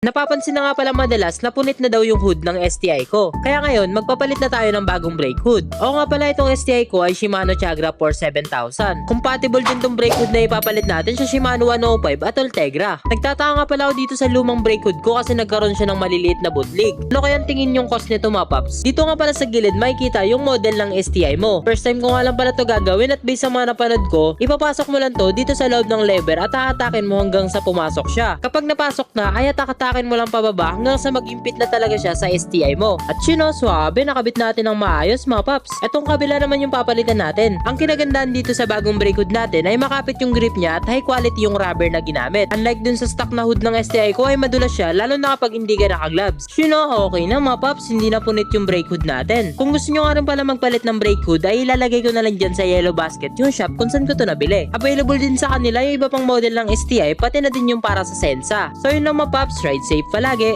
Napapansin na nga pala madalas na punit na daw yung hood ng STI ko. Kaya ngayon, magpapalit na tayo ng bagong brake hood. Oo nga pala, itong STI ko ay Shimano Tiagra 7000. Compatible din tong brake hood na ipapalit natin sa Shimano 105 at Ultegra. Nagtataka nga pala ako dito sa lumang brake hood ko kasi nagkaroon siya ng maliliit na bootleg. Ano kayang tingin yung cost nito, mga paps? Dito nga pala sa gilid makikita yung model ng STI mo. First time ko nga lang pala to gagawin at based sa mga napanood ko, ipapasok mo lang to dito sa loob ng lever at haatakin mo hanggang sa pumasok siya. Kapag napasok na, ay atakakin mo lang pababa hanggang sa mag-impit na talaga siya sa STI mo. At swabe, nakabit natin ng maayos, mga paps. Etong kabila naman yung papalitan natin. Ang kinagandaan dito sa bagong brake hood natin ay makapit yung grip niya at high quality yung rubber na ginamit. Unlike dun sa stock na hood ng STI ko ay madulas siya, lalo na kapag hindi ka naka-gloves. Okay na, mga paps, hindi na punit yung brake hood natin. Kung gusto nyo nga rin pala magpalit ng brake hood ay ilalagay ko na lang dyan sa yellow basket yung shop kung saan ko to nabili. Available din sa kanila yung iba pang model ng STI pati na din yung para sa Sensa. So yun lang, mga paps, ride safe palagi.